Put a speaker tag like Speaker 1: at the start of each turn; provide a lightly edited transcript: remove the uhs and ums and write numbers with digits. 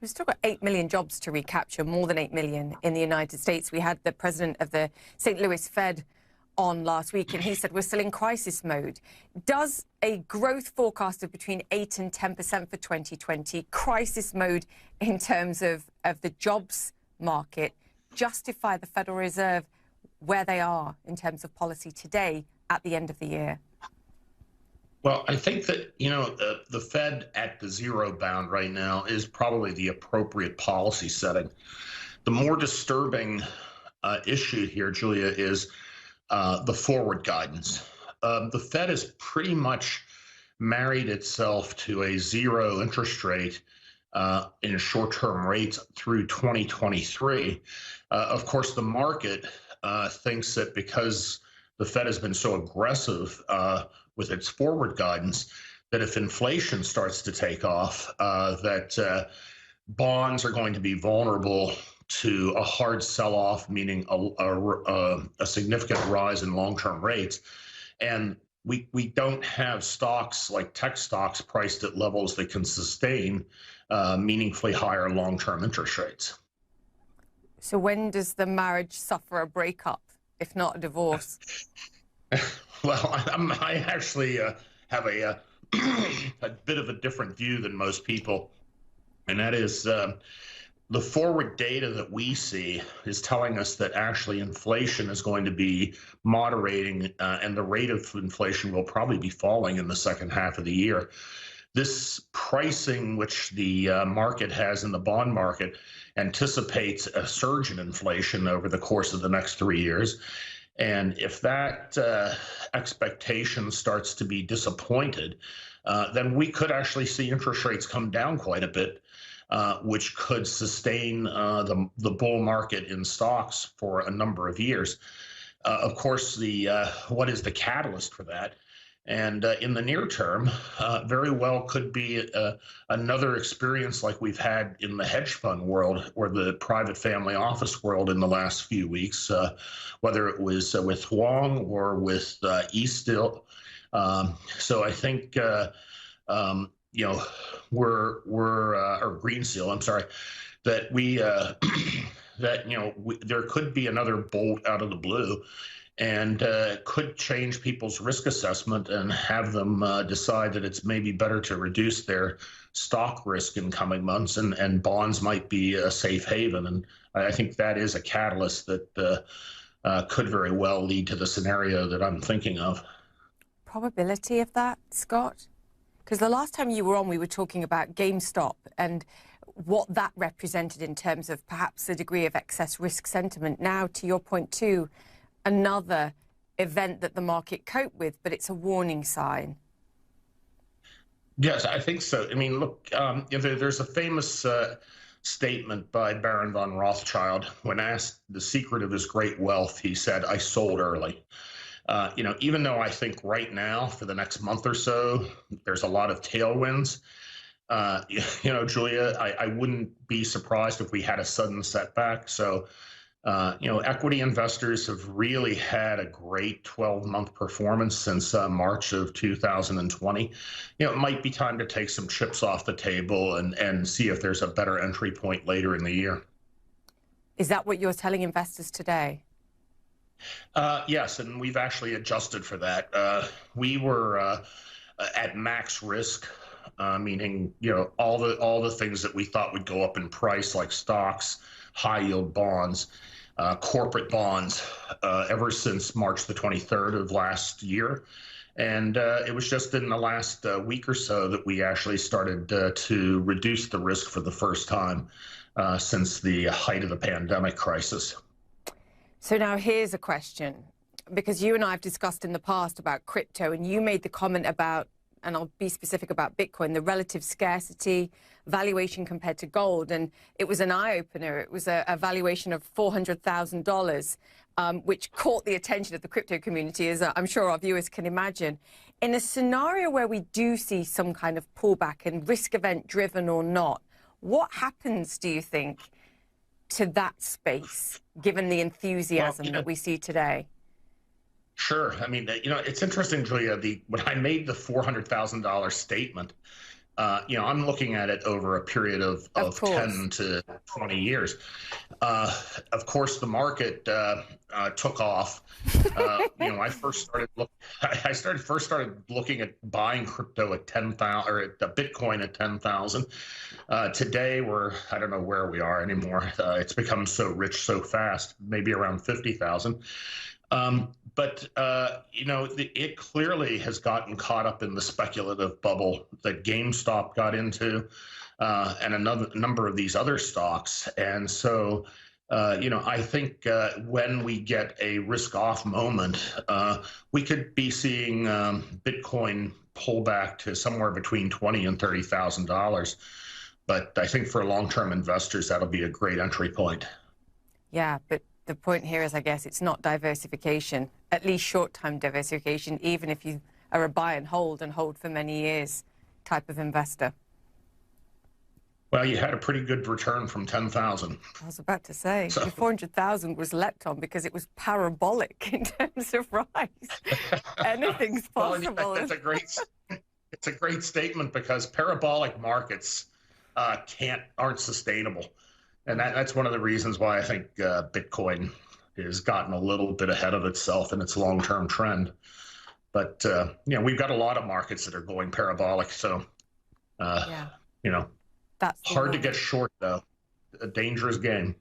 Speaker 1: We've still got 8 million jobs to recapture, more than 8 million in the United States. We had the president of the St. Louis Fed on last week, and he said we're still in crisis mode. Does a growth forecast of between 8 and 10% for 2020, crisis mode in terms of the jobs market, justify the Federal Reserve where they are in terms of policy today at the end of the year?
Speaker 2: Well, I think that, the Fed at the zero bound right now is probably the appropriate policy setting. The more disturbing issue here, Julia, is the forward guidance. The Fed has pretty much married itself to a zero interest rate in short-term rates through 2023. Of course, the market thinks that because the Fed has been so aggressive with its forward guidance, that if inflation starts to take off, that bonds are going to be vulnerable to a hard sell-off, meaning a significant rise in long-term rates. And we don't have stocks like tech stocks priced at levels that can sustain meaningfully higher long-term interest rates.
Speaker 1: So when does the marriage suffer a breakup, if not a divorce?
Speaker 2: Well, I actually have a bit of a different view than most people, and that is the forward data that we see is telling us that actually inflation is going to be moderating, and the rate of inflation will probably be falling in the second half of the year. This pricing, which the market has in the bond market, anticipates a surge in inflation over the course of the next 3 years. And if that expectation starts to be disappointed, then we could actually see interest rates come down quite a bit, which could sustain the bull market in stocks for a number of years. Of course, what is the catalyst for that? And in the near term, very well could be another experience like we've had in the hedge fund world or the private family office world in the last few weeks, whether it was with Huang or with Eastville. So I think, we're or Greensill, I'm sorry, that there could be another bolt out of the blue, and could change people's risk assessment and have them decide that it's maybe better to reduce their stock risk in coming months, and bonds might be a safe haven. And I think that is a catalyst that could very well lead to the scenario that I'm thinking of.
Speaker 1: Probability of that, Scott? Because the last time you were on, we were talking about GameStop and what that represented in terms of perhaps a degree of excess risk sentiment. Now, to your point too, another event that the market coped with, but it's a warning sign.
Speaker 2: Yes, I think so. I mean, look, there's a famous statement by Baron von Rothschild. When asked the secret of his great wealth, he said, "I sold early." Even though I think right now, for the next month or so, there's a lot of tailwinds, Julia, I wouldn't be surprised if we had a sudden setback. So, equity investors have really had a great 12-month performance since March of 2020. It might be time to take some chips off the table and see if there's a better entry point later in the year.
Speaker 1: Is that what you're telling investors today?
Speaker 2: Yes, and we've actually adjusted for that. We were at max risk, meaning all the things that we thought would go up in price, like stocks, high yield bonds, corporate bonds, ever since March the 23rd of last year. And it was just in the last week or so that we actually started to reduce the risk for the first time since the height of the pandemic crisis.
Speaker 1: So now here's a question, because you and I have discussed in the past about crypto, and you made the comment about, and I'll be specific about Bitcoin, the relative scarcity, valuation compared to gold. And it was an eye-opener. It was a valuation of $400,000, which caught the attention of the crypto community, as I'm sure our viewers can imagine. In a scenario where we do see some kind of pullback, and risk event driven or not, what happens, do you think, to that space, given the enthusiasm that we see today?
Speaker 2: Sure. I mean, it's interesting, Julia, when I made the $400,000 statement, I'm looking at it over a period of
Speaker 1: course.
Speaker 2: 10 to 20 years. Of course, the market took off. I first started looking at buying crypto at 10,000 or at the Bitcoin at 10,000. Today I don't know where we are anymore. It's become so rich so fast, maybe around 50,000. But it clearly has gotten caught up in the speculative bubble that GameStop got into, and another number of these other stocks. And so, I think when we get a risk-off moment, we could be seeing Bitcoin pull back to somewhere between $20,000 and $30,000. But I think for long-term investors, that'll be a great entry point.
Speaker 1: Yeah, but the point here is, I guess, it's not diversification, at least short-term diversification, even if you are a buy and hold for many years type of investor.
Speaker 2: Well, you had a pretty good return from 10,000.
Speaker 1: I was about to say, so 400,000 was leapt on because it was parabolic in terms of rise. Anything's possible.
Speaker 2: Well, it's a great statement, because parabolic markets aren't sustainable. And that's one of the reasons why I think Bitcoin has gotten a little bit ahead of itself in its long-term trend. But, we've got a lot of markets that are going parabolic. So,
Speaker 1: that's
Speaker 2: hard to get short, though. A dangerous game.